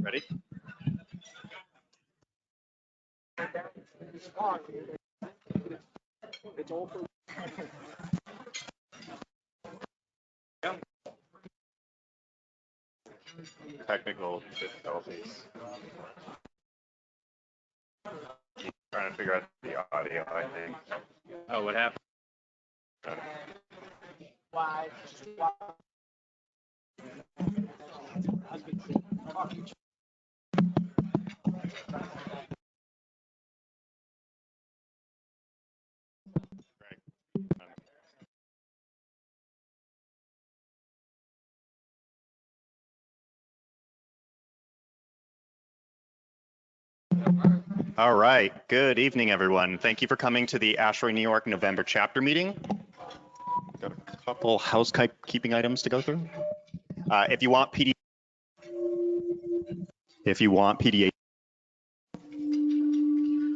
Ready? It's all for technical difficulties. Trying to figure out the audio, I think. Oh, what happened? Why? All right, good evening, everyone. Thank you for coming to the Ashrae, New York November chapter meeting. Got a couple housekeeping items to go through. If you want PDA,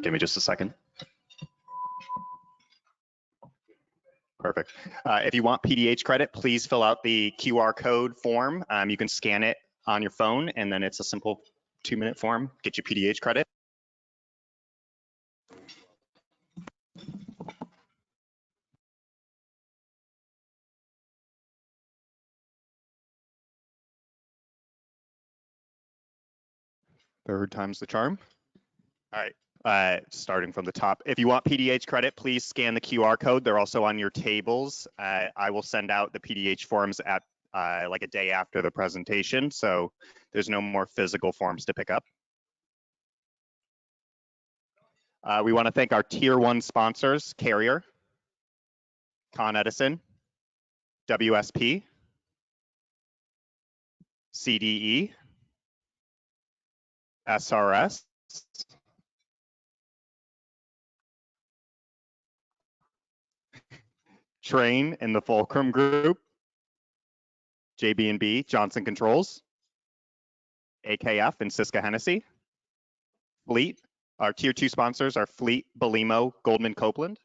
give me just a second. Perfect. If you want PDH credit, please fill out the QR code form. You can scan it on your phone, and then it's a simple 2-minute form, get you PDH credit. Third time's the charm. All right, starting from the top. If you want PDH credit, please scan the QR code. They're also on your tables. I will send out the PDH forms at like a day after the presentation, so there's no more physical forms to pick up. We want to thank our Tier 1 sponsors, Carrier, Con Edison, WSP, CDE, SRS, Train and the Fulcrum Group, JB&B, Johnson Controls, AKF and Siska Hennessy, Fleet. Our Tier 2 sponsors are Fleet, Belimo, Goldman Copeland,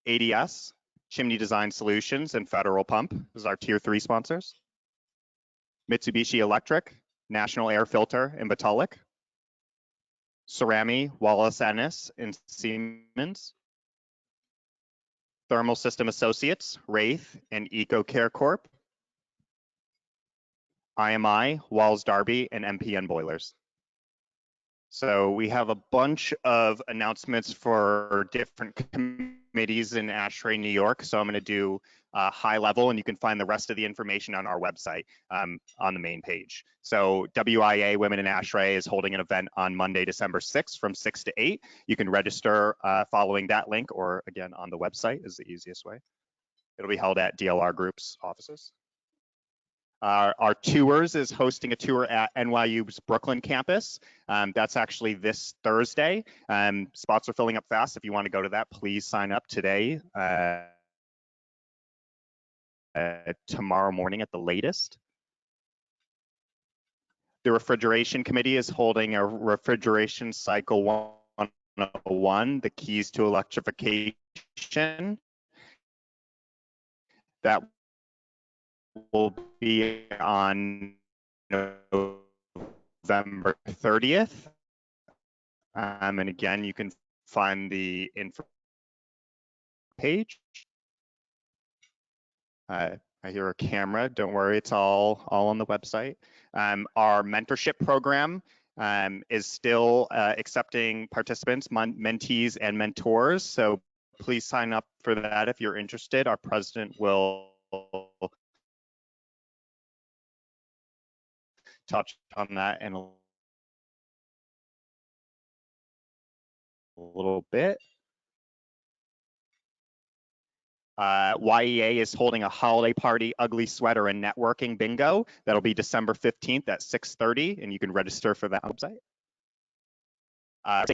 ADS, Chimney Design Solutions, and Federal Pump. This is our Tier 3 sponsors. Mitsubishi Electric, National Air Filter, and Batalic. Cerami, Wallace Ennis, and Siemens. Thermal System Associates, Wraith, and EcoCare Corp. IMI, Walls Darby, and MPN Boilers. So we have a bunch of announcements for different committees in Ashrae, New York. So I'm going to do high level, and you can find the rest of the information on our website on the main page. So WIA Women in Ashrae is holding an event on Monday, December 6th from 6 to 8. You can register following that link, or again on the website is the easiest way. It'll be held at DLR Group's offices. Our tours is hosting a tour at NYU's Brooklyn campus. That's actually this Thursday. Spots are filling up fast. If you want to go to that, please sign up today, tomorrow morning at the latest. The Refrigeration Committee is holding a Refrigeration Cycle 101, the keys to electrification. That will be on November 30th. And again, you can find the info page. I hear a camera. Don't worry, it's all on the website. Our mentorship program is still accepting participants, mentees, and mentors. So please sign up for that if you're interested. Our president will touch on that in a little bit. YEA is holding a holiday party, ugly sweater, and networking bingo. That'll be December 15th at 6:30, and you can register for that website.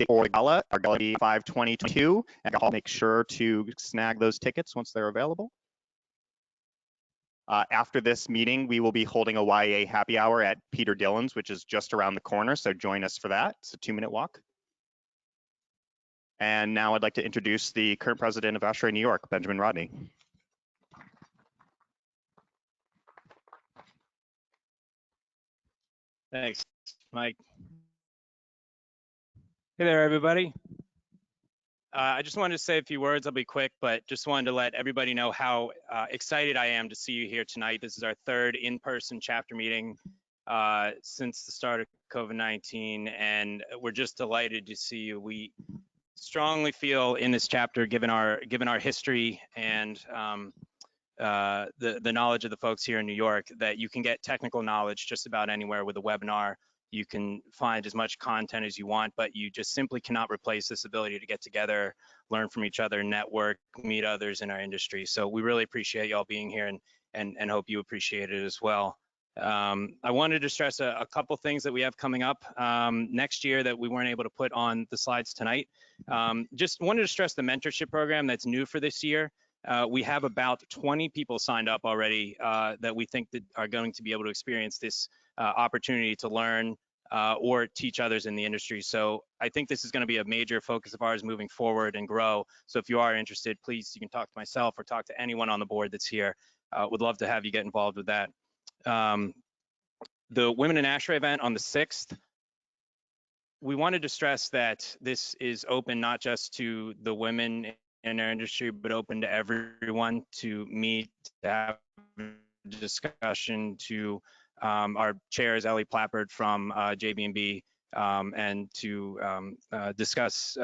For Gala, our Gala 5/2022, and I'll make sure to snag those tickets once they're available. After this meeting, we will be holding a YEA happy hour at Peter Dillon's, which is just around the corner, so join us for that. It's a 2-minute walk. And now I'd like to introduce the current president of Ashrae, New York, Benjamin Rodney. Thanks, Mike. Hey there, everybody. I just wanted to say a few words. I'll be quick, but just wanted to let everybody know how excited I am to see you here tonight. This is our third in-person chapter meeting since the start of COVID-19, and we're just delighted to see you. We strongly feel in this chapter, given our history and the knowledge of the folks here in New York, that you can get technical knowledge just about anywhere with a webinar. You can find as much content as you want, but you just simply cannot replace this ability to get together, learn from each other, network, meet others in our industry. So we really appreciate y'all being here and hope you appreciate it as well. I wanted to stress a couple things that we have coming up next year that we weren't able to put on the slides tonight. Just wanted to stress the mentorship program that's new for this year. We have about 20 people signed up already that we think that are going to be able to experience this opportunity to learn or teach others in the industry. So I think this is going to be a major focus of ours moving forward and grow. So if you are interested, please, you can talk to myself or talk to anyone on the board that's here. Would love to have you get involved with that. The Women in Ashrae event on the 6th, we wanted to stress that this is open not just to the women in our industry, but open to everyone to meet, to have a discussion, to our chairs, Ellie Plappert from JB&B, and to discuss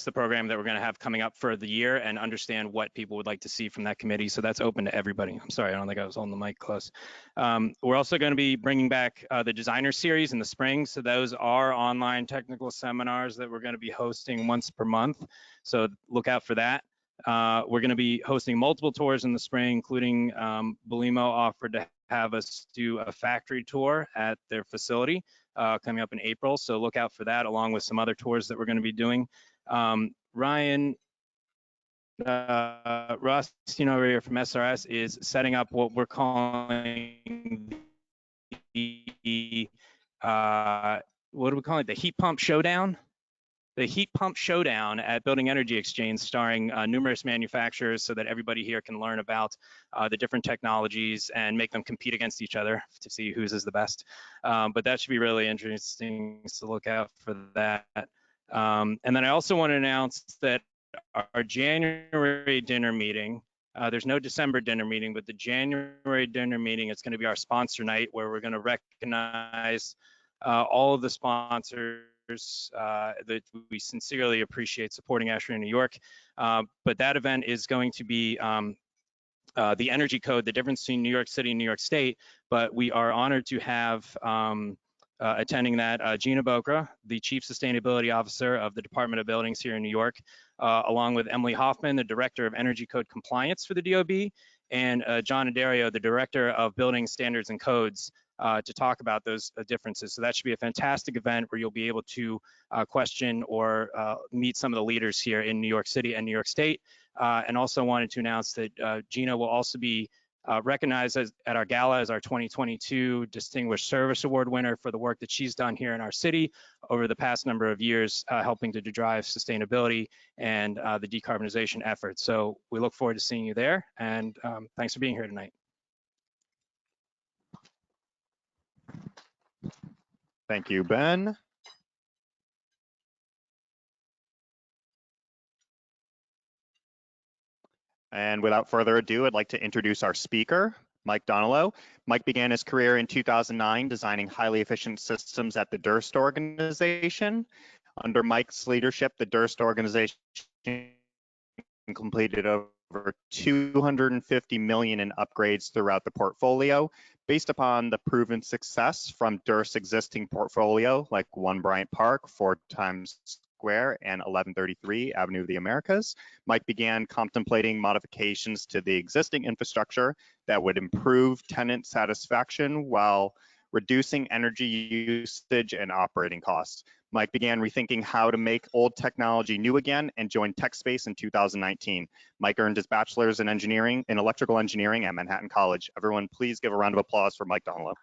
the program that we're going to have coming up for the year and understand what people would like to see from that committee. So that's open to everybody. I'm sorry, I don't think I was on the mic close. We're also going to be bringing back the designer series in the spring. So those are online technical seminars that we're going to be hosting once per month. So look out for that. We're going to be hosting multiple tours in the spring, including Belimo offered to have us do a factory tour at their facility coming up in April. So look out for that, along with some other tours that we're going to be doing. Ryan Rothstein over here from SRS is setting up what we're calling the, what do we call it? The heat pump showdown. The heat pump showdown at Building Energy Exchange, starring numerous manufacturers, so that everybody here can learn about the different technologies and make them compete against each other to see whose is the best. But that should be really interesting, so look out for that. And then I also want to announce that our January dinner meeting, there's no December dinner meeting, but the January dinner meeting is going to be our sponsor night, where we're going to recognize all of the sponsors that we sincerely appreciate supporting Ashrae in New York. But that event is going to be the energy code, the difference between New York City and New York State. But we are honored to have attending that Gina Bokra, the Chief Sustainability Officer of the Department of Buildings here in New York, along with Emily Hoffman, the Director of Energy Code Compliance for the DOB, and John Adario, the Director of Building Standards and Codes, to talk about those differences. So that should be a fantastic event where you'll be able to question or meet some of the leaders here in New York City and New York State. And also wanted to announce that Gina will also be recognized at our gala as our 2022 Distinguished Service Award winner for the work that she's done here in our city over the past number of years, helping to drive sustainability and the decarbonization efforts. So we look forward to seeing you there, and thanks for being here tonight. Thank you, Ben. And without further ado, I'd like to introduce our speaker, Mike Donnolo. Mike began his career in 2009 designing highly efficient systems at the Durst organization. Under Mike's leadership, the Durst organization completed over 250 million in upgrades throughout the portfolio, based upon the proven success from Durst's existing portfolio, like One Bryant Park, 4 Times Square, and 1133 Avenue of the Americas. Mike began contemplating modifications to the existing infrastructure that would improve tenant satisfaction while reducing energy usage and operating costs. Mike began rethinking how to make old technology new again and joined Tecspec in 2019. Mike earned his bachelor's in electrical engineering at Manhattan College. Everyone, please give a round of applause for Mike Donnolo.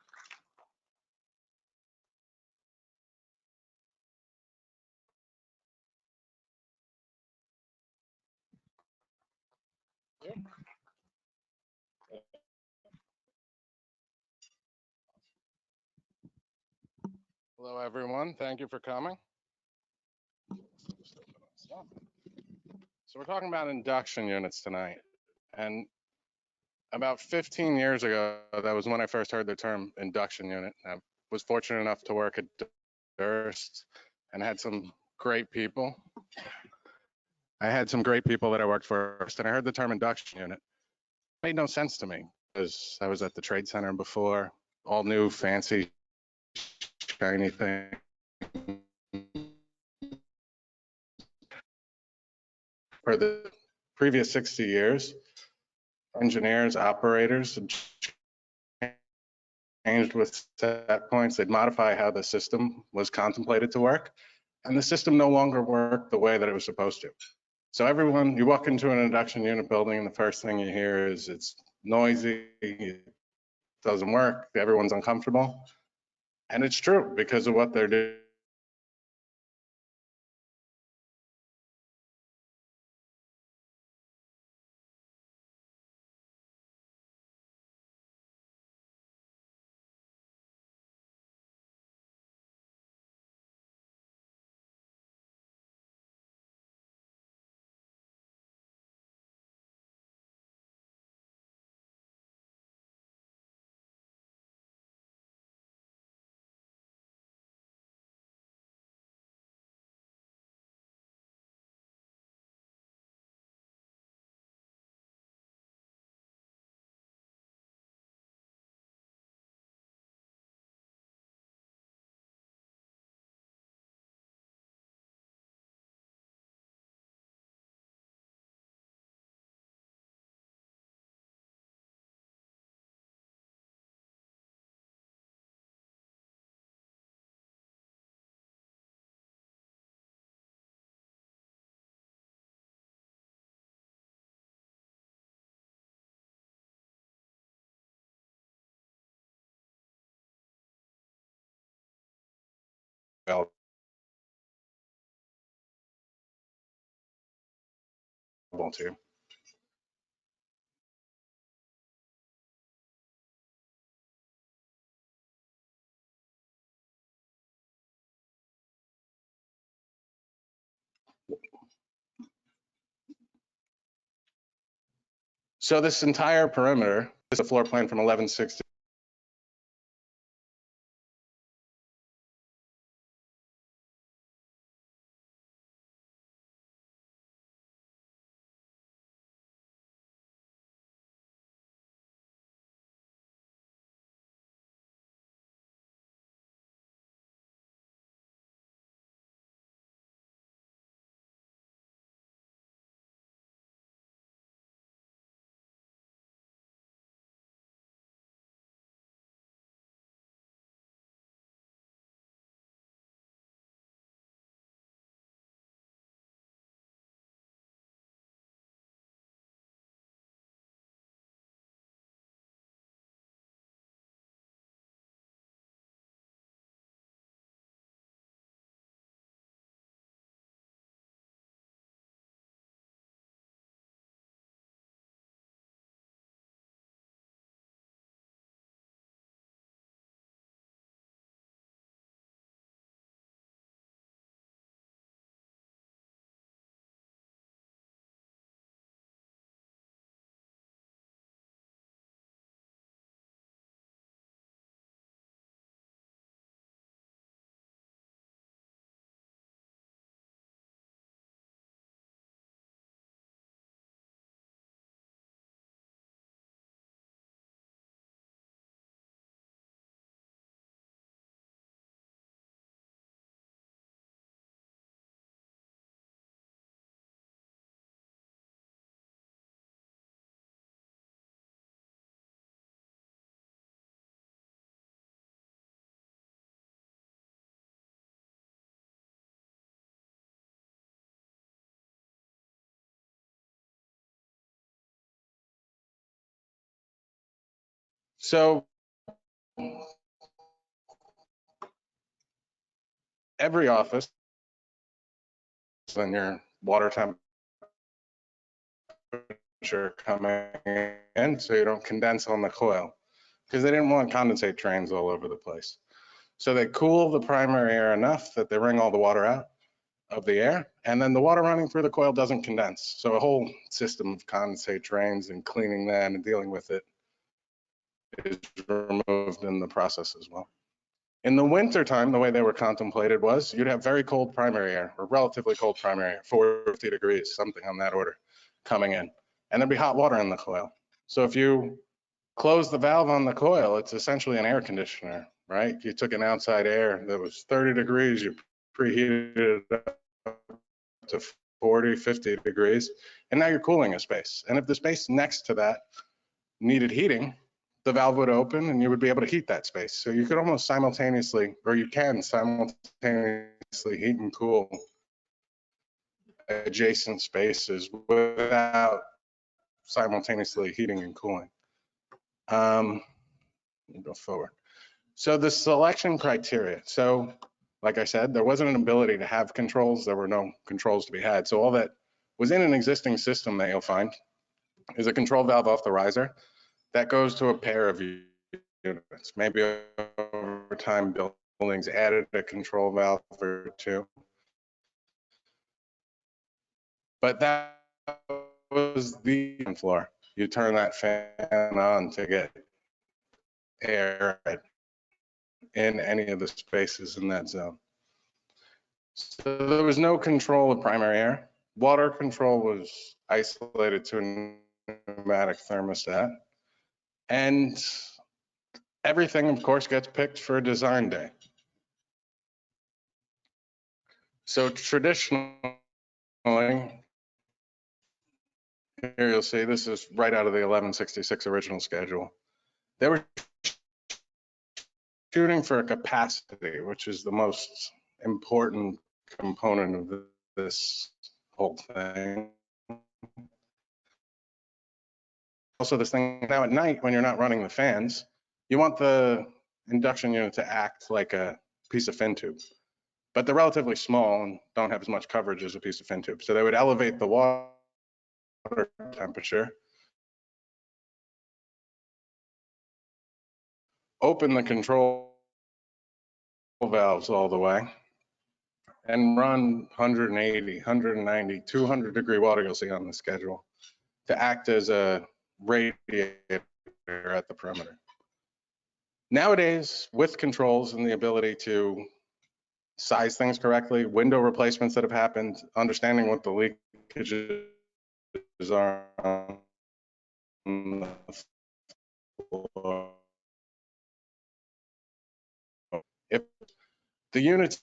Hello, everyone. Thank you for coming. So we're talking about induction units tonight. And about 15 years ago, that was when I first heard the term induction unit. I was fortunate enough to work at Durst and had some great people. I had some great people that I worked for, and I heard the term induction unit. It made no sense to me because I was at the Trade Center before, all new, fancy, shiny thing. For the previous 60 years, engineers, operators changed with set points. They'd modify how the system was contemplated to work, and the system no longer worked the way that it was supposed to. So everyone, you walk into an induction unit building, and the first thing you hear is it's noisy, it doesn't work, everyone's uncomfortable. And it's true because of what they're doing. Available to. So this entire perimeter is a floor plan from 1160. So every office and your water temperature temperature coming in so you don't condense on the coil, because they didn't want condensate trains all over the place. So they cool the primary air enough that they wring all the water out of the air, and then the water running through the coil doesn't condense. So a whole system of condensate drains and cleaning that and dealing with it is removed in the process as well. In the winter time, the way they were contemplated was you'd have very cold primary air, or relatively cold primary air, 40 degrees, something on that order, coming in. And there'd be hot water in the coil. So if you close the valve on the coil, it's essentially an air conditioner, right? You took an outside air that was 30 degrees, you preheated it up to 40, 50 degrees, and now you're cooling a space. And if the space next to that needed heating, the valve would open and you would be able to heat that space. So you could almost simultaneously, or you can simultaneously heat and cool adjacent spaces without simultaneously heating and cooling. We'll go forward. So the selection criteria. So like I said, there wasn't an ability to have controls. There were no controls to be had. So all that was in an existing system that you'll find is a control valve off the riser that goes to a pair of units. Maybe over time buildings added a control valve or two. But that was the floor. You turn that fan on to get air in any of the spaces in that zone. So there was no control of primary air. Water control was isolated to a pneumatic thermostat. And everything, of course, gets picked for design day. So traditionally, here you'll see this is right out of the 1166 original schedule. They were shooting for a capacity, which is the most important component of this whole thing. Also, this thing now at night, when you're not running the fans, you want the induction unit to act like a piece of fin tube, but they're relatively small and don't have as much coverage as a piece of fin tube. So they would elevate the water temperature, open the control valves all the way, and run 180, 190, 200 degree water you'll see on the schedule to act as a radiator at the perimeter. Nowadays, with controls and the ability to size things correctly, window replacements that have happened, understanding what the leakages are on the floor. If the units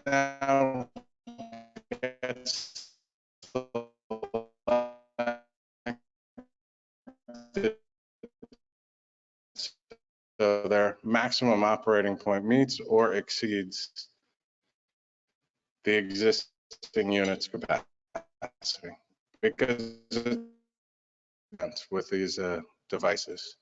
now gets so their maximum operating point meets or exceeds the existing unit's capacity because it's with these devices.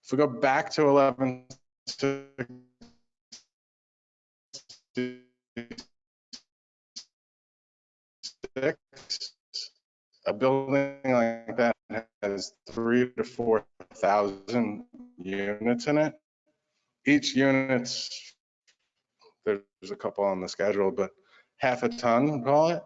If we go back to 1166, a building like that has 3,000 to 4,000 units in it. Each unit's, there's a couple on the schedule, but half a ton, we'll call it.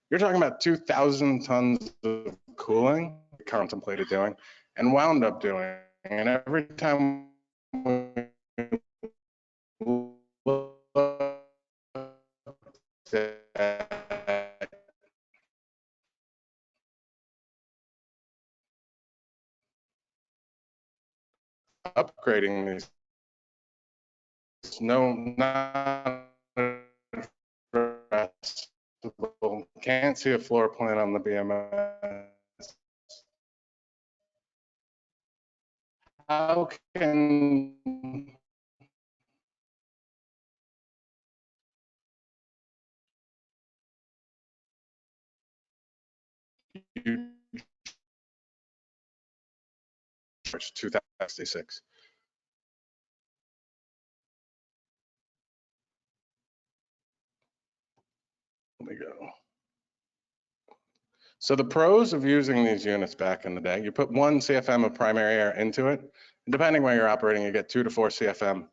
You're talking about 2,000 tons of cooling we contemplated doing and wound up doing. And every time we look at upgrading these, no, not addressable. Can't see a floor plan on the BMS. How can you charge 2066? Let me go. So the pros of using these units back in the day, you put 1 CFM of primary air into it, and depending where you're operating, you get 2 to 4 CFM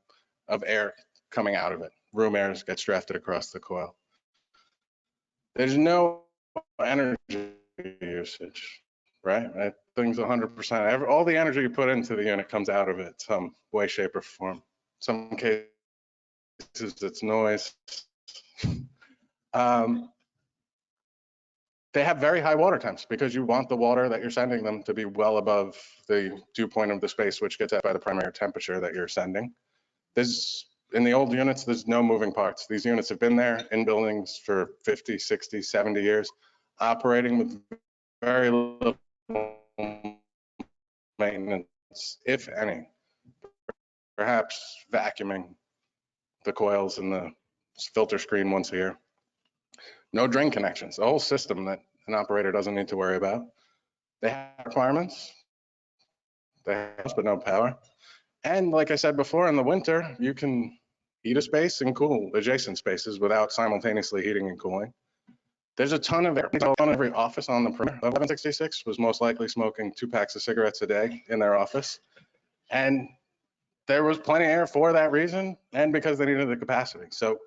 of air coming out of it. Room air gets drafted across the coil. There's no energy usage, right? That thing's 100%. All the energy you put into the unit comes out of it some way, shape, or form. Some cases it's noise. They have very high water temps because you want the water that you're sending them to be well above the dew point of the space, which gets set by the primary temperature that you're sending. In the old units, there's no moving parts. These units have been there in buildings for 50, 60, 70 years, operating with very little maintenance, if any. Perhaps vacuuming the coils and the filter screen once a year. No drain connections, a whole system that an operator doesn't need to worry about. They have requirements, they have, but no power. And like I said before, in the winter, you can heat a space and cool adjacent spaces without simultaneously heating and cooling. There's a ton of air on every office on the perimeter. 1166 was most likely smoking 2 packs of cigarettes a day in their office. And there was plenty of air for that reason and because they needed the capacity. So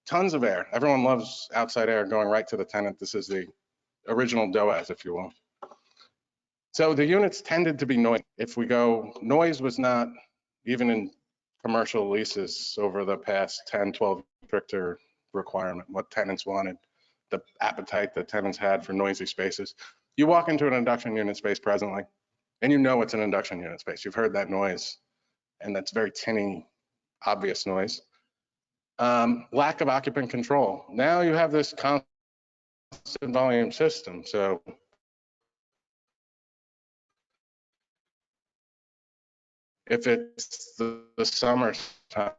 tons of air. Everyone loves outside air going right to the tenant. This is the original DOAS, if you will. So the units tended to be noisy. If we go, noise was not, even in commercial leases over the past 10, 12, stricter requirement, what tenants wanted, the appetite that tenants had for noisy spaces. You walk into an induction unit space presently, and you know it's an induction unit space. You've heard that noise, and that's very tinny, obvious noise. Lack of occupant control. Now you have this constant volume system. So if it's the summertime,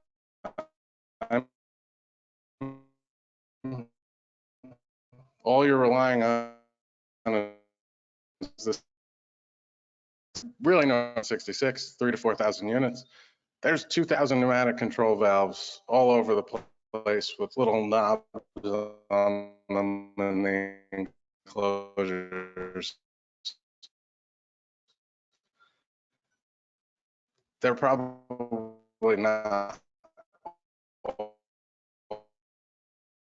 all you're relying on is this really no 66, 3,000 to 4,000 units. There's 2,000 pneumatic control valves all over the place with little knobs on them and the enclosures. They're probably not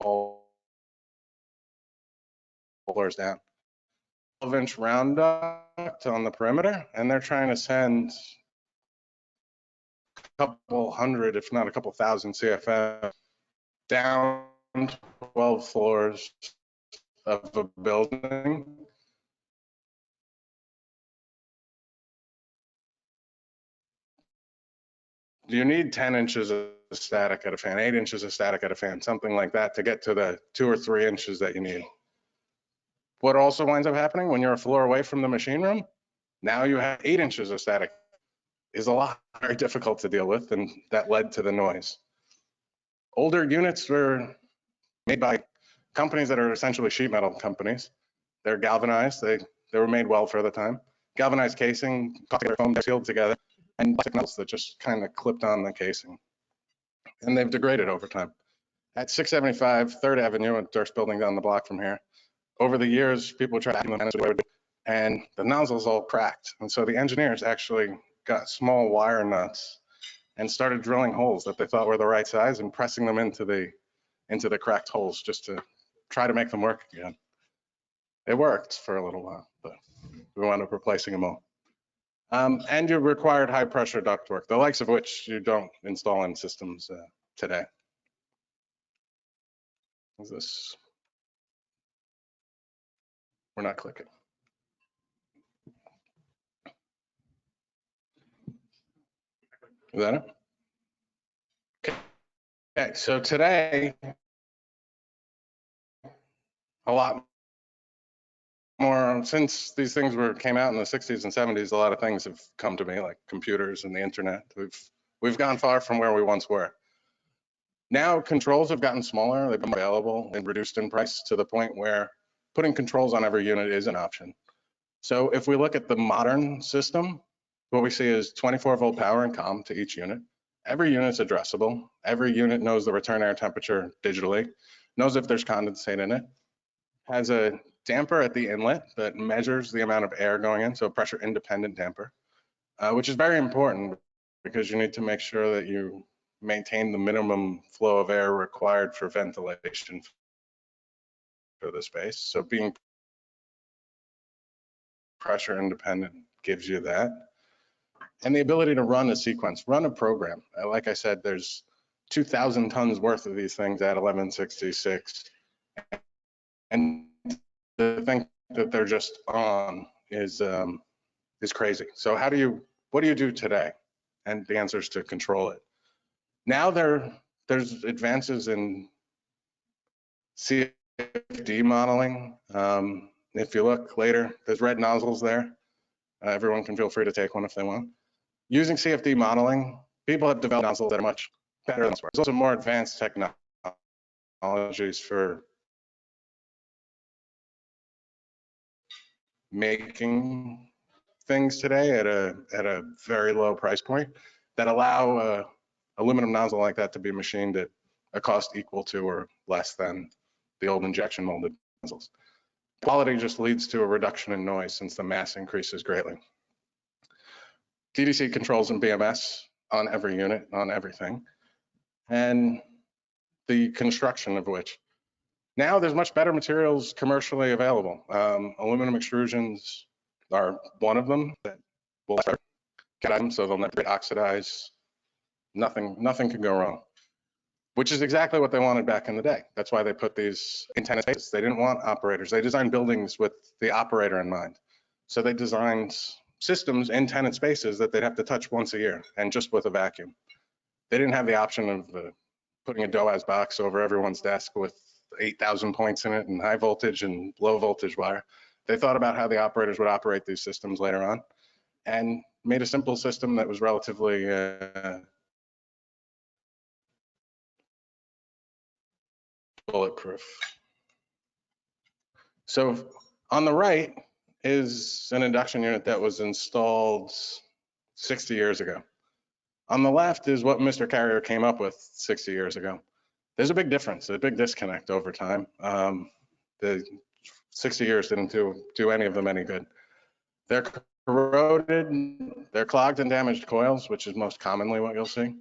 all floors down. 12-inch round duct on the perimeter, and they're trying to send a couple hundred, if not a couple thousand CFM down 12 floors of a building. You need 10 inches of static at a fan, 8 inches of static at a fan, something like that to get to the 2 or 3 inches that you need. What also winds up happening when you're a floor away from the machine room, now you have 8 inches of static. Is a lot very difficult to deal with, and that led to the noise. Older units were made by companies that are essentially sheet metal companies. They're galvanized. They were made well for the time. Galvanized casing, foam sealed together, and plastic nuts that just kind of clipped on the casing. And they've degraded over time. At 675 3rd Avenue, a Durst building down the block from here, over the years, people tried to manage it, and the nozzles all cracked. And so the engineers actually got small wire nuts and started drilling holes that they thought were the right size and pressing them into the cracked holes just to try to make them work again. It worked for a little while, but we wound up replacing them all. And you required high pressure ductwork, the likes of which you don't install in systems today. Is this? We're not clicking. Is that it? Okay, so today, a lot more, since these things came out in the 60s and 70s, a lot of things have come to me, like computers and the internet. We've gone far from where we once were. Now controls have gotten smaller, they've been available and reduced in price to the point where putting controls on every unit is an option. So if we look at the modern system, what we see is 24-volt power and comm to each unit. Every unit's addressable. Every unit knows the return air temperature digitally, knows if there's condensate in it, has a damper at the inlet that measures the amount of air going in, so pressure independent damper, which is very important because you need to make sure that you maintain the minimum flow of air required for ventilation for the space. So being pressure independent gives you that. And the ability to run a sequence, run a program. Like I said, there's 2,000 tons worth of these things at 1166. And to think that they're just on is crazy. So what do you do today? And the answer is to control it. Now there's advances in Cfd modeling. If you look later, there's red nozzles there. Everyone can feel free to take one if they want. Using Cfd modeling, people have developed nozzles that are much better than There's also more advanced technologies for making things today at a very low price point that allow a aluminum nozzle like that to be machined at a cost equal to or less than the old injection molded nozzles. Quality just leads to a reduction in noise since the mass increases greatly. Ddc controls and BMS on every unit, on everything, and the construction of which. Now there's much better materials commercially available. Aluminum extrusions are one of them that will get them so they'll never get oxidized. Nothing can go wrong, which is exactly what they wanted back in the day. That's why they put these in tenant spaces. They didn't want operators. They designed buildings with the operator in mind. So they designed systems in tenant spaces that they'd have to touch once a year and just with a vacuum. They didn't have the option of putting a DOAS box over everyone's desk with 8,000 points in it and high voltage and low voltage wire. They thought about how the operators would operate these systems later on and made a simple system that was relatively bulletproof. So on the right is an induction unit that was installed 60 years ago. On the left is what Mr. Carrier came up with 60 years ago. There's a big difference, a big disconnect over time. The 60 years didn't do any of them any good. They're corroded, they're clogged and damaged coils, which is most commonly what you'll see.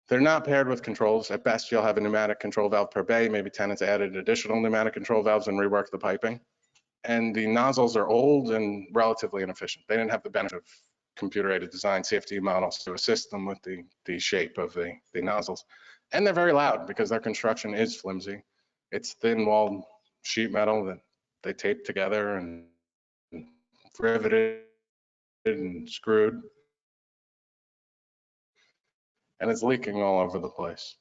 They're not paired with controls. At best, you'll have a pneumatic control valve per bay. Maybe tenants added additional pneumatic control valves and reworked the piping. And the nozzles are old and relatively inefficient. They didn't have the benefit of computer-aided design CFD models to assist them with the shape of the nozzles. And they're very loud because their construction is flimsy. It's thin-walled sheet metal that they tape together and riveted and screwed. And it's leaking all over the place.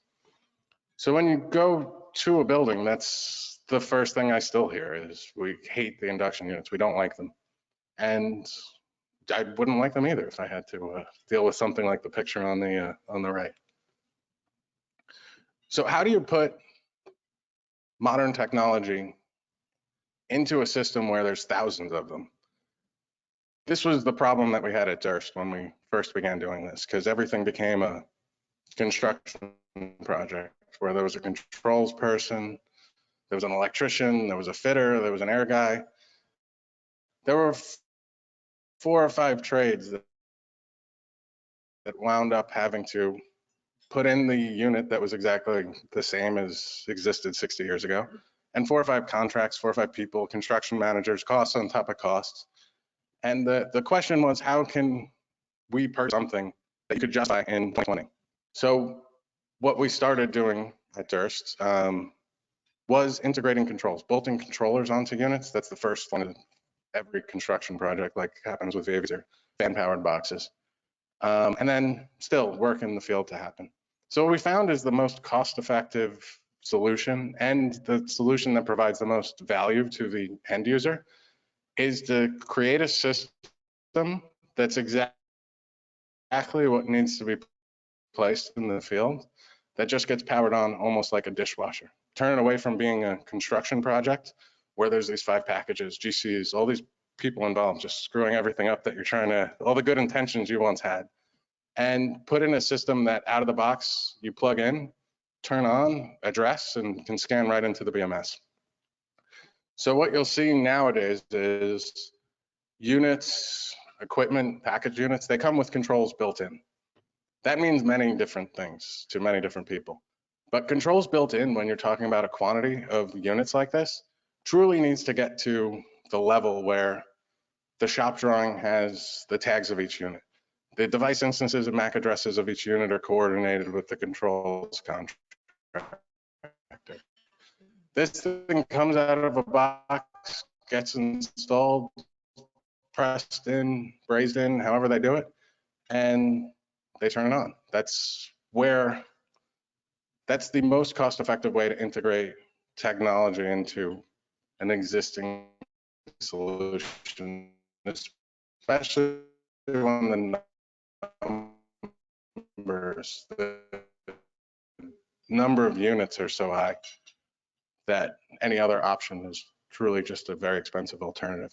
So when you go to a building, that's the first thing I still hear is we hate the induction units. We don't like them. And I wouldn't like them either if I had to deal with something like the picture on the right. So how do you put modern technology into a system where there's thousands of them? This was the problem that we had at Durst when we first began doing this, because everything became a construction project where there was a controls person, there was an electrician, there was a fitter, there was an air guy. There were 4 or 5 trades that wound up having to put in the unit that was exactly the same as existed 60 years ago, and 4 or 5 contracts, 4 or 5 people, construction managers, costs on top of costs. And the question was, how can we purchase something that you could justify in 2020? So what we started doing at Durst was integrating controls, bolting controllers onto units. That's the first one of every construction project, like happens with VAVs or fan-powered boxes. And then still work in the field to happen. So what we found is the most cost-effective solution and the solution that provides the most value to the end user is to create a system that's exactly what needs to be placed in the field that just gets powered on almost like a dishwasher. Turn it away from being a construction project where there's these 5 packages, GCs, all these people involved just screwing everything up that you're trying to, all the good intentions you once had, and put in a system that out of the box you plug in, turn on, address, and can scan right into the BMS. So what you'll see nowadays is units, equipment, package units, they come with controls built in. That means many different things to many different people. But controls built in when you're talking about a quantity of units like this truly needs to get to the level where the shop drawing has the tags of each unit. The device instances and MAC addresses of each unit are coordinated with the controls contractor. This thing comes out of a box, gets installed, pressed in, brazed in, however they do it, and they turn it on. That's the most cost-effective way to integrate technology into an existing solution, especially when the number of units are so high that any other option is truly just a very expensive alternative.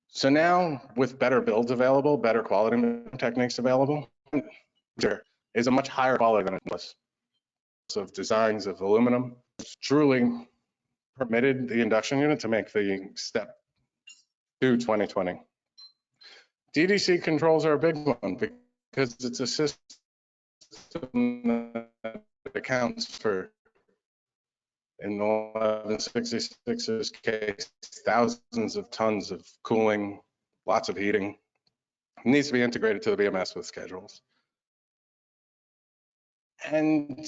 So now with better builds available, better quality techniques available, there is a much higher quality than it was. Of designs of aluminum, it's truly permitted the induction unit to make the step to 2020. DDC controls are a big one because it's a system that accounts for, in the 1166's case, thousands of tons of cooling, lots of heating. It needs to be integrated to the BMS with schedules. And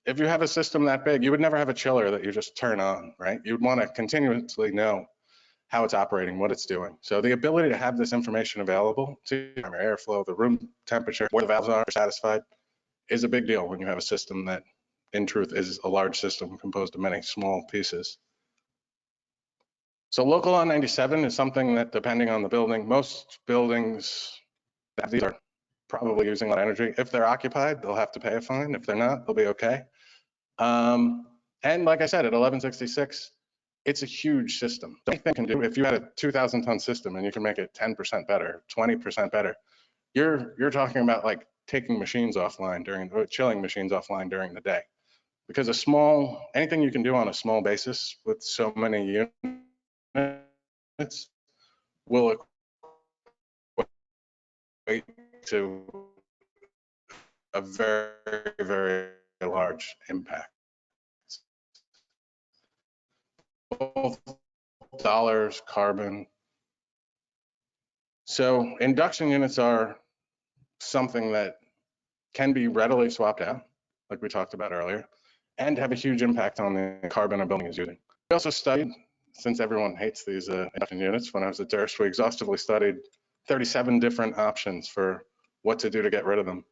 if you have a system that big, you would never have a chiller that you just turn on, right? You'd want to continuously know how it's operating, what it's doing. So the ability to have this information available to airflow, the room temperature, where the valves are satisfied, is a big deal when you have a system that, in truth, is a large system composed of many small pieces. So local on 97 is something that, depending on the building, most buildings that these are probably using a lot of energy. If they're occupied, they'll have to pay a fine. If they're not, they'll be okay. And like I said, at 1166, it's a huge system. Anything can do, if you had a 2,000 ton system and you can make it 10% better, 20% better, you're talking about like taking machines offline or chilling machines offline during the day. Because anything you can do on a small basis with so many units will equate to a very, very large impact. Both dollars, carbon. So induction units are something that can be readily swapped out, like we talked about earlier, and have a huge impact on the carbon a building is using. We also studied, since everyone hates these induction units, when I was at Durst, we exhaustively studied 37 different options for what to do to get rid of them.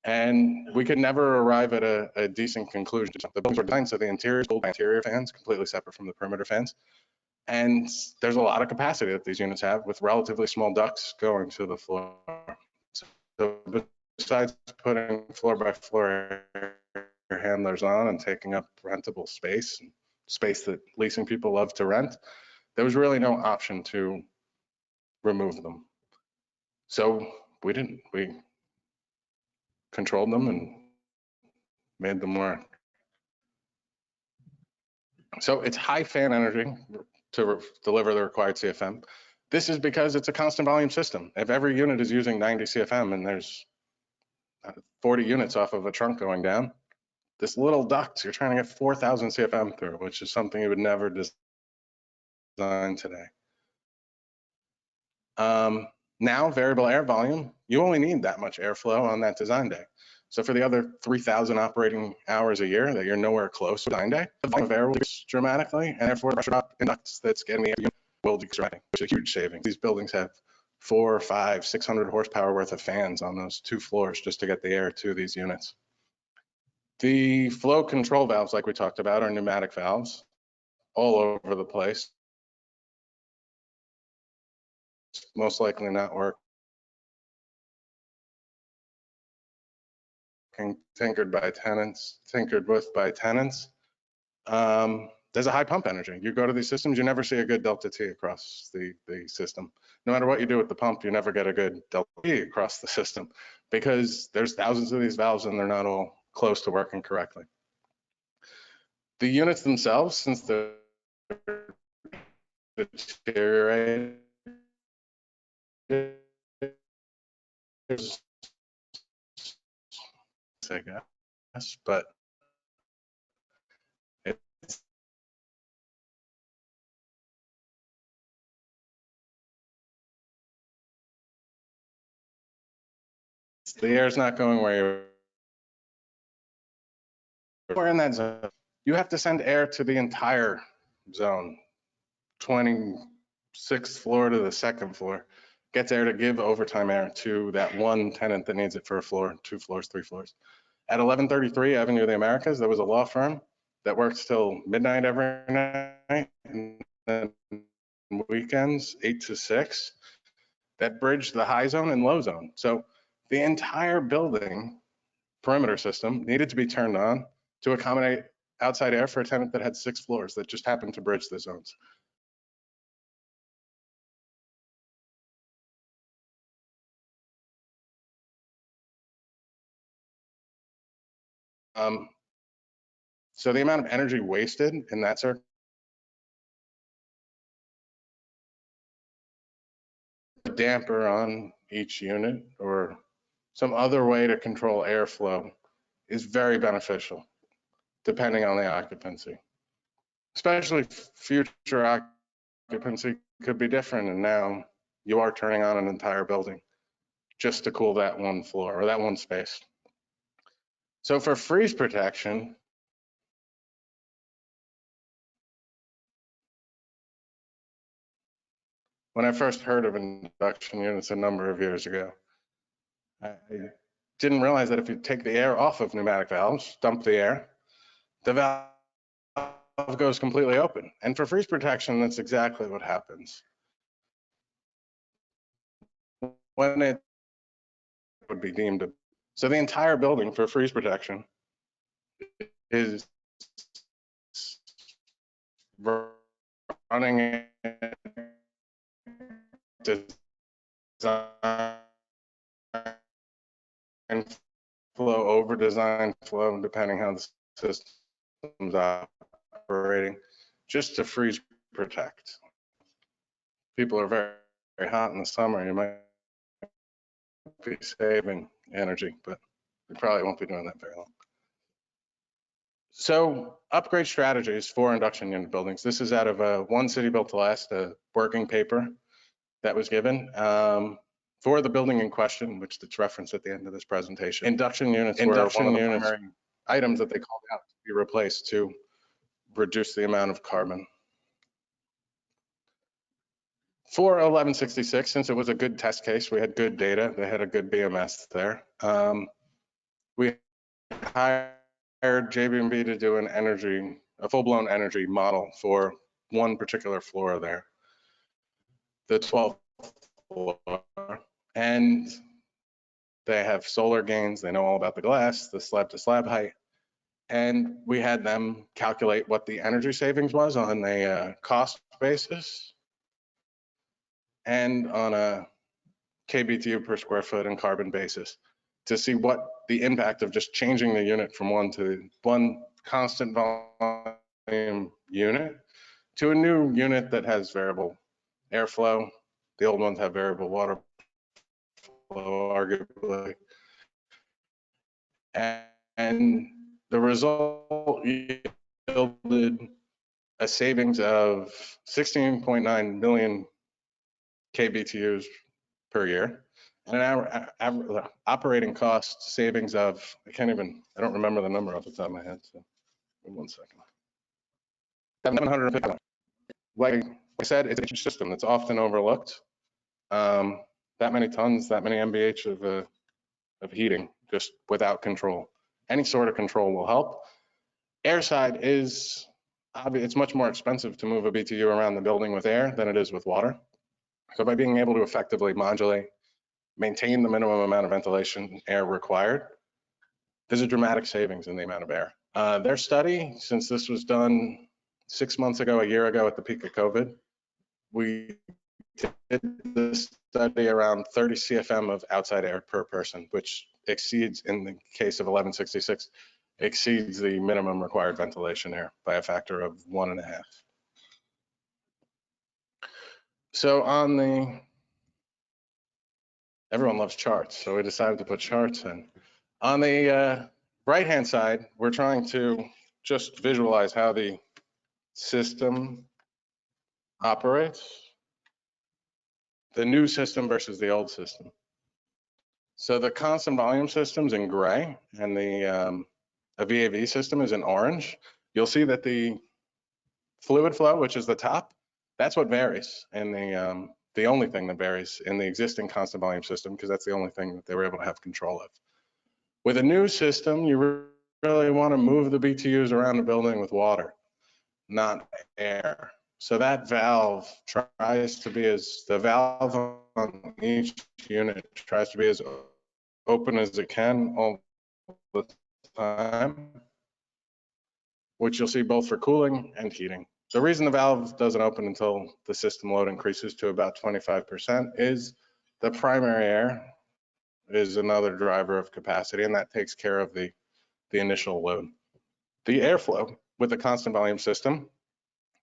And we could never arrive at a decent conclusion. The buildings were designed so the interior is cooled by interior fans, completely separate from the perimeter fans. And there's a lot of capacity that these units have with relatively small ducts going to the floor. So besides putting floor by floor air handlers on and taking up rentable space, space that leasing people love to rent, there was really no option to remove them. So we didn't. We controlled them and made them work. So it's high fan energy to deliver the required CFM. This is because it's a constant volume system. If every unit is using 90 CFM and there's 40 units off of a trunk going down, this little duct, you're trying to get 4,000 CFM through, which is something you would never design today. Now, variable air volume, you only need that much airflow on that design day. So for the other 3,000 operating hours a year that you're nowhere close to design day, the volume of air will decrease dramatically, and therefore the pressure drop in ducts that's getting the air will decrease, which is a huge savings. These buildings have 400, 500, 600 horsepower worth of fans on those 2 floors just to get the air to these units. The flow control valves, like we talked about, are pneumatic valves all over the place. Most likely not working, tinkered with by tenants. There's a high pump energy. You go to these systems, you never see a good delta T across the system. No matter what you do with the pump, you never get a good delta T across the system because there's thousands of these valves and they're not all close to working correctly. The units themselves, since they're deteriorate. I guess, but it's the air's not going where you're in that zone. You have to send air to the entire zone, 26th floor to the 2nd floor. Gets air to give overtime air to that one tenant that needs it for a floor, 2 floors, 3 floors. At 1133 Avenue of the Americas, there was a law firm that works till midnight every night, and then weekends 8 to 6, that bridged the high zone and low zone. So the entire building perimeter system needed to be turned on to accommodate outside air for a tenant that had 6 floors that just happened to bridge the zones. So the amount of energy wasted in that circuit, a damper on each unit or some other way to control airflow is very beneficial, depending on the occupancy. Especially future occupancy could be different, and now you are turning on an entire building just to cool that one floor or that one space. So for freeze protection, when I first heard of induction units a number of years ago, I didn't realize that if you take the air off of pneumatic valves, dump the air, the valve goes completely open. And for freeze protection, that's exactly what happens. When it would be deemed a, so the entire building for freeze protection is running design flow over design flow, depending how the system's operating, just to freeze protect. People are very, very hot in the summer. You might be saving energy, but you probably won't be doing that very long. So upgrade strategies for induction unit buildings. This is out of a One City Built to Last, a working paper that was given for the building in question, which it's referenced at the end of this presentation. Induction units were one of the primary items that they called out to be replaced to reduce the amount of carbon. For 1166, since it was a good test case, we had good data, they had a good BMS there. We hired JB&B to do a full-blown energy model for one particular floor there, the 12th floor. And they have solar gains, they know all about the glass, the slab to slab height. And we had them calculate what the energy savings was on a cost basis and on a kBTU per square foot and carbon basis to see what the impact of just changing the unit from one constant volume unit to a new unit that has variable airflow. The old ones have variable water flow, arguably. And the result yielded a savings of 16.9 million kBTUs per year, and an operating cost savings of, I don't remember the number off the top of my head, so give me 1 second. 750. Like I said, it's a huge system that's often overlooked. That many tons, that many MBH of heating, just without control. Any sort of control will help. Airside is, it's much more expensive to move a BTU around the building with air than it is with water. So by being able to effectively modulate, maintain the minimum amount of ventilation air required, there's a dramatic savings in the amount of air. Their study, since this was done 6 months ago, a year ago at the peak of COVID, we did the study around 30 CFM of outside air per person, which exceeds, in the case of 1166, exceeds the minimum required ventilation air by a factor of 1.5. So everyone loves charts, so we decided to put charts in. On the right-hand side, we're trying to just visualize how the system operates, the new system versus the old system. So the constant volume system's in gray, and the a VAV system is in orange. You'll see that the fluid flow, which is the top, that's what varies, and the only thing that varies in the existing constant volume system, because that's the only thing that they were able to have control of. With a new system, you really want to move the BTUs around the building with water, not air. So that valve tries to be the valve on each unit tries to be as open as it can all the time, which you'll see both for cooling and heating. The reason the valve doesn't open until the system load increases to about 25% is the primary air is another driver of capacity, and that takes care of the initial load. The airflow with the constant volume system,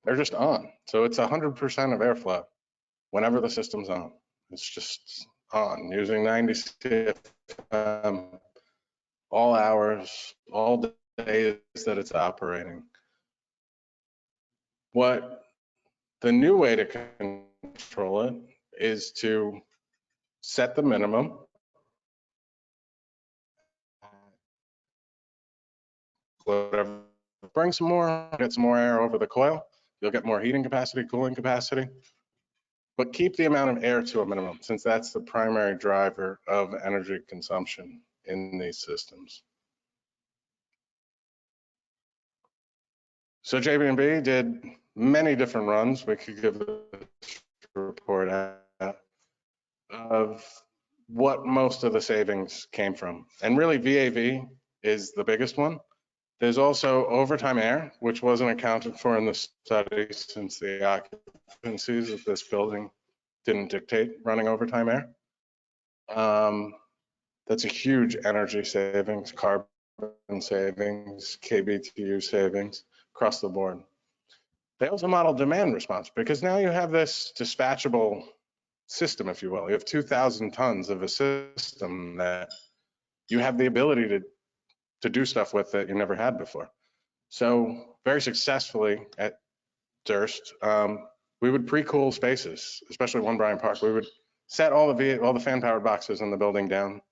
they're just on. So it's 100% of airflow whenever the system's on. It's just on using 90 CFM all hours, all days that it's operating. What the new way to control it is to set the minimum. Whatever, bring some more, get some more air over the coil. You'll get more heating capacity, cooling capacity, but keep the amount of air to a minimum, since that's the primary driver of energy consumption in these systems. So JB&B did many different runs. We could give the report out of what most of the savings came from. And really VAV is the biggest one. There's also overtime air, which wasn't accounted for in the study since the occupancies of this building didn't dictate running overtime air. That's a huge energy savings, carbon savings, kBTU savings across the board. They also model demand response, because now you have this dispatchable system, if you will. You have 2,000 tons of a system that you have the ability to do stuff with that you never had before. So very successfully at Durst, we would pre-cool spaces, especially One Bryant Park. We would set all the fan-powered boxes in the building down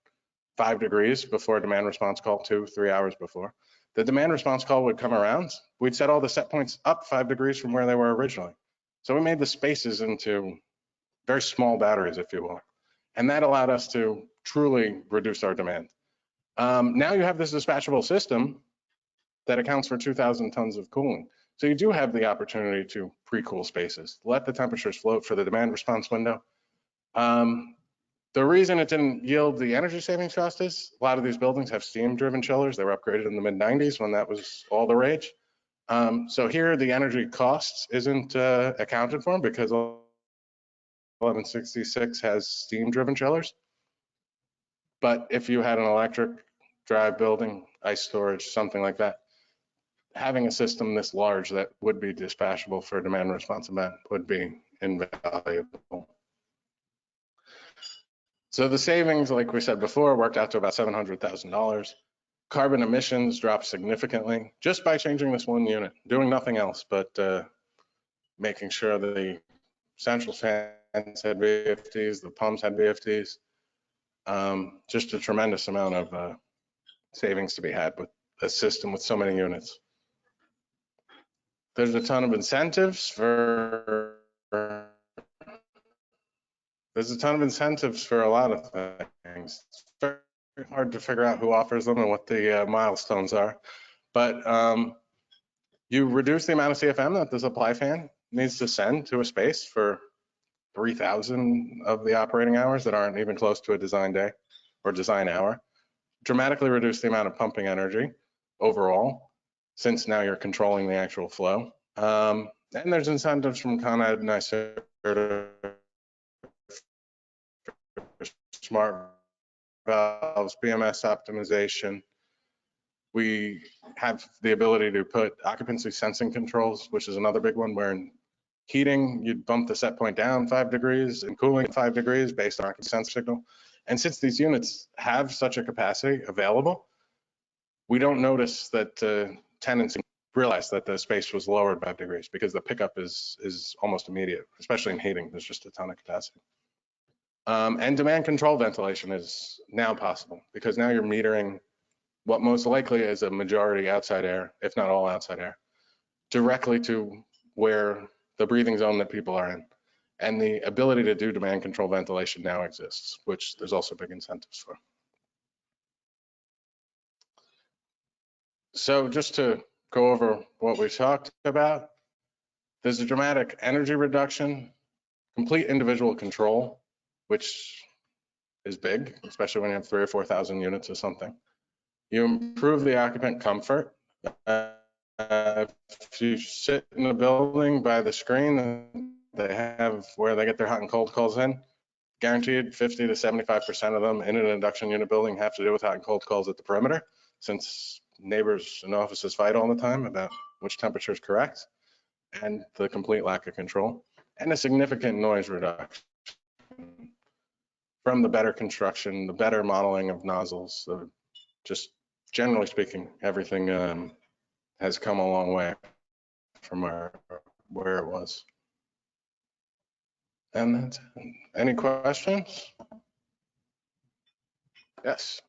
5 degrees before a demand response call, 2-3 hours before. The demand response call would come around. We'd set all the set points up 5 degrees from where they were originally. So we made the spaces into very small batteries, if you will. And that allowed us to truly reduce our demand. Now you have this dispatchable system that accounts for 2,000 tons of cooling. So you do have the opportunity to pre-cool spaces, let the temperatures float for the demand response window. The reason it didn't yield the energy savings cost is a lot of these buildings have steam-driven chillers. They were upgraded in the mid-90s when that was all the rage. So here the energy costs isn't accounted for because 1166 has steam-driven chillers. But if you had an electric drive building, ice storage, something like that, having a system this large that would be dispatchable for a demand response event would be invaluable. So the savings, like we said before, worked out to about $700,000. Carbon emissions dropped significantly just by changing this one unit, doing nothing else but making sure the central fans had VFDs, the pumps had VFDs. Just a tremendous amount of savings to be had with a system with so many units. There's a ton of incentives for a lot of things. It's very hard to figure out who offers them and what the milestones are. But you reduce the amount of CFM that the supply fan needs to send to a space for 3,000 of the operating hours that aren't even close to a design day or design hour. Dramatically reduce the amount of pumping energy overall, since now you're controlling the actual flow. And there's incentives from Con Ed and NYC to smart valves, BMS optimization. We have the ability to put occupancy sensing controls, which is another big one, where Heating, you'd bump the set point down 5 degrees, and cooling 5 degrees based on our sensor signal. And since these units have such a capacity available, we don't notice that tenants realize that the space was lowered 5 degrees because the pickup is almost immediate, especially in heating. There's just a ton of capacity. And demand control ventilation is now possible because now you're metering what most likely is a majority outside air, if not all outside air, directly to where the breathing zone that people are in. And the ability to do demand control ventilation now exists, which there's also big incentives for. So just to go over what we talked about, there's a dramatic energy reduction, complete individual control, which is big, especially when you have 3,000 or 4,000 units or something. You improve the occupant comfort. If you sit in a building by the screen, they have where they get their hot and cold calls in, guaranteed 50 to 75% of them in an induction unit building have to do with hot and cold calls at the perimeter, since neighbors and offices fight all the time about which temperature is correct, and the complete lack of control, and a significant noise reduction from the better construction, the better modeling of nozzles, just generally speaking, everything has come a long way from where it was. And that's it. Any questions? Yes.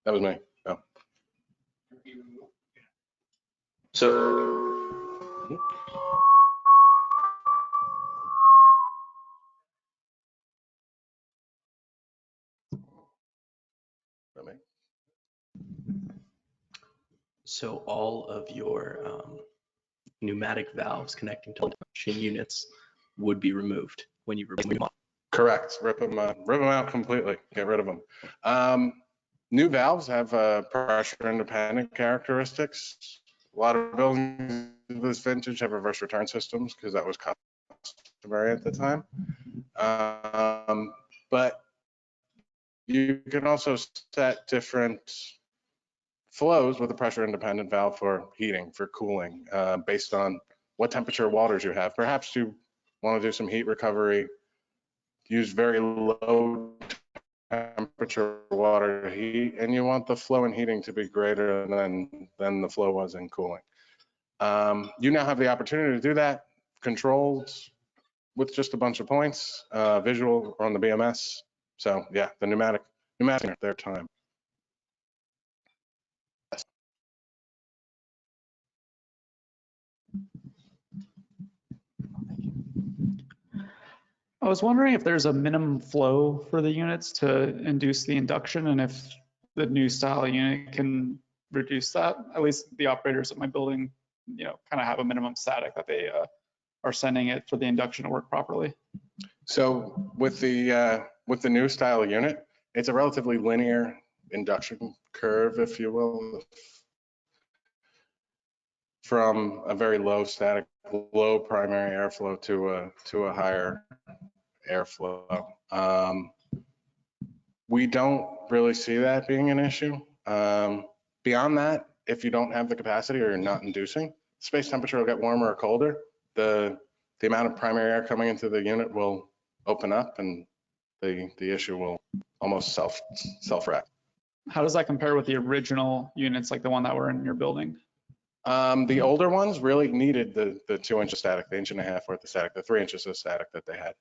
That was me. Oh. So So all of your pneumatic valves connecting to induction units would be removed when you remove them. Correct. Rip them out completely. Get rid of them. New valves have pressure independent characteristics. A lot of buildings this vintage have reverse return systems because that was customary at the time. But you can also set different flows with a pressure independent valve for heating, for cooling, based on what temperature waters you have. Perhaps you want to do some heat recovery, use very low temperature water to heat, and you want the flow in heating to be greater than the flow was in cooling. You now have the opportunity to do that, controlled with just a bunch of points, visual on the BMS. So yeah, the pneumatic at their time. I was wondering if there's a minimum flow for the units to induce the induction, and if the new style unit can reduce that. At least the operators at my building, kind of have a minimum static that they are sending it for the induction to work properly. So with the new style unit, it's a relatively linear induction curve, if you will, from a very low static, low primary airflow to a higher airflow. We don't really see that being an issue. Beyond that, if you don't have the capacity or you're not inducing, space temperature will get warmer or colder. The amount of primary air coming into the unit will open up, and the issue will almost self-wrap. How does that compare with the original units, like the one that were in your building? The older ones really needed the 2 inch of static, the 1.5 inch worth of static, the 3 inches of static that they had.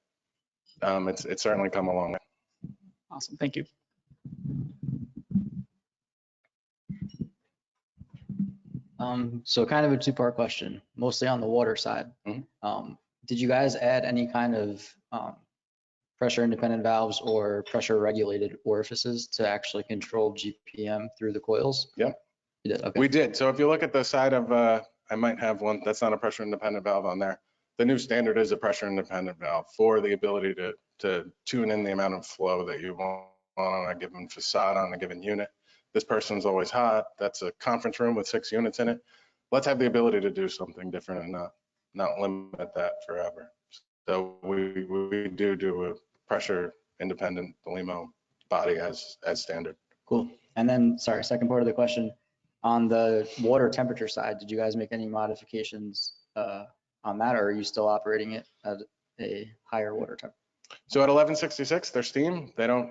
It's certainly come a long way. Awesome, thank you. So kind of a two-part question, mostly on the water side. Did you guys add any kind of pressure independent valves or pressure regulated orifices to actually control GPM through the coils? Yep. You did, okay. We did. So if you look at the side of, I might have one that's not a pressure independent valve on there. The new standard is a pressure independent valve for the ability to tune in the amount of flow that you want on a given facade, on a given unit. This person's always hot. That's a conference room with 6 units in it. Let's have the ability to do something different and not limit that forever. So we do a pressure independent LEMO body as standard. Cool. And then, sorry, second part of the question. On the water temperature side, did you guys make any modifications on that, or are you still operating it at a higher water temperature? So at 1166, they're steam. They don't,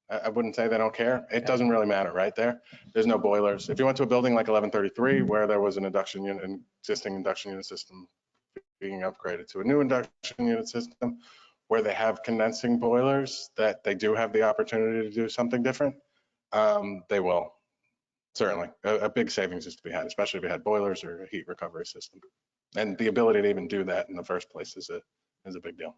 I wouldn't say they don't care. It doesn't really matter right there. There's no boilers. If you went to a building like 1133 where there was an induction unit, an existing induction unit system being upgraded to a new induction unit system where they have condensing boilers that they do have the opportunity to do something different, they will. Certainly, a big savings is to be had, especially if you had boilers or a heat recovery system. And the ability to even do that in the first place is a big deal.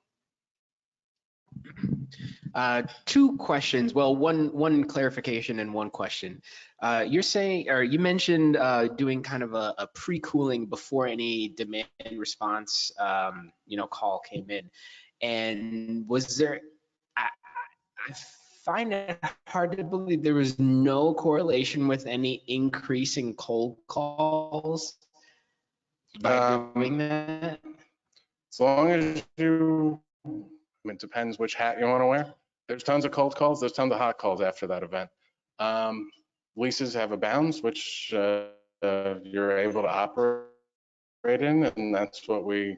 Two questions. Well, one clarification and one question. You're saying, or you mentioned doing kind of a pre-cooling before any demand response, call came in. And was there? I find it hard to believe there was no correlation with any increase in cold calls by doing that. As long as you, it depends which hat you want to wear. There's tons of cold calls. There's tons of hot calls after that event. Leases have a bounds, which you're able to operate in, and that's what we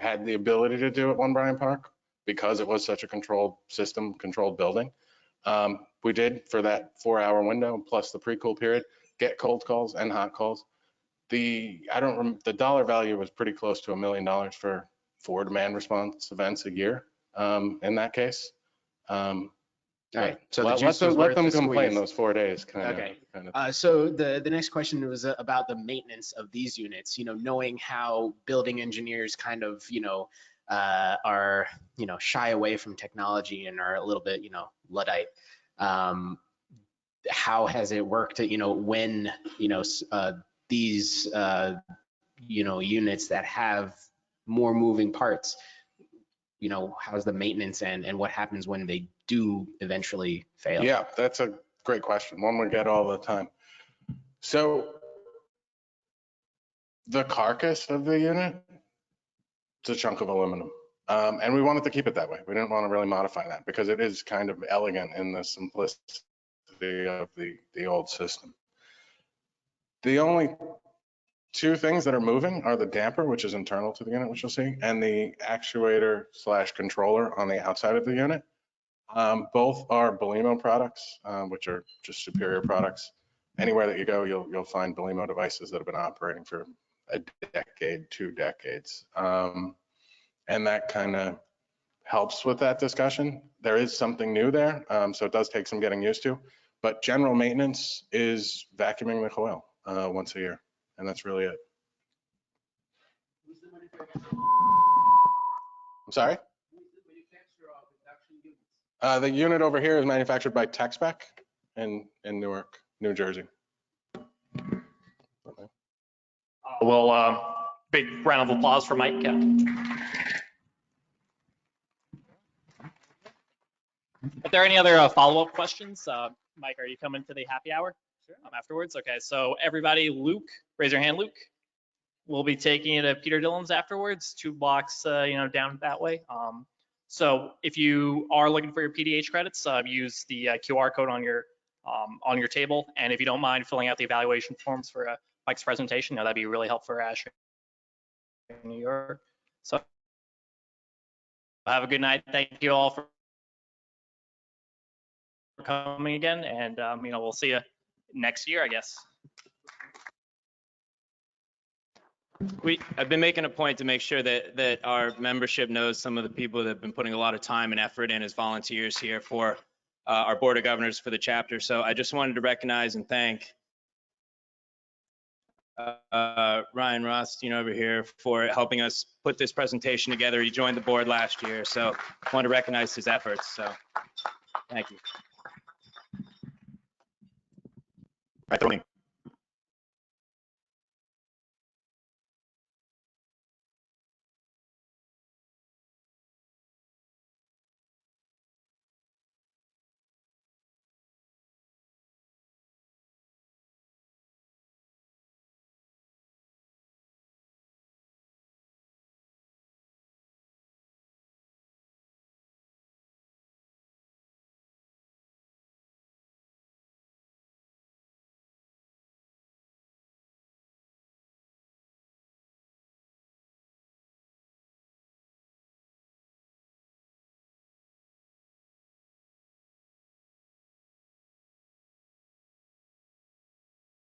had the ability to do at One Bryant Park because it was such a controlled system, controlled building. We did, for that 4-hour window plus the pre-cool period, get cold calls and hot calls. The dollar value was pretty close to $1 million for 4 demand response events a year in that case. All right. So let them complain those 4 days. Okay. So the next question was about the maintenance of these units. Knowing how building engineers kind of are shy away from technology and are a little bit Luddite. How has it worked? When these units that have more moving parts, how's the maintenance and what happens when they do eventually fail? Yeah, that's a great question. One we get all the time. So the carcass of the unit, it's a chunk of aluminum. And we wanted to keep it that way. We didn't want to really modify that because it is kind of elegant in the simplicity of the old system. The only 2 things that are moving are the damper, which is internal to the unit, which you'll see, and the actuator / controller on the outside of the unit. Both are Belimo products, which are just superior products. Anywhere that you go, you'll find Belimo devices that have been operating for a decade, 2 decades. And that kind of helps with that discussion. There is something new there, so it does take some getting used to. But general maintenance is vacuuming the coil once a year, and that's really it. I'm sorry? The unit over here is manufactured by Tecspec in Newark, New Jersey. Well, big round of applause for Mike. If there are any other follow-up questions, Mike, are you coming to the happy hour? Sure. Afterwards? Okay, so everybody, Luke, raise your hand, Luke. We'll be taking it to Peter Dillon's afterwards, 2 blocks, down that way. So if you are looking for your PDH credits, use the QR code on your table. And if you don't mind filling out the evaluation forms for Mike's presentation, that'd be really helpful for Ashrae in New York. So have a good night. Thank you all for coming again. And, we'll see you next year, I guess. I've been making a point to make sure that our membership knows some of the people that have been putting a lot of time and effort in as volunteers here for our Board of Governors for the chapter. So I just wanted to recognize and thank Ryan Ross, over here for helping us put this presentation together. He joined the board last year, so I want to recognize his efforts. So thank you. Right,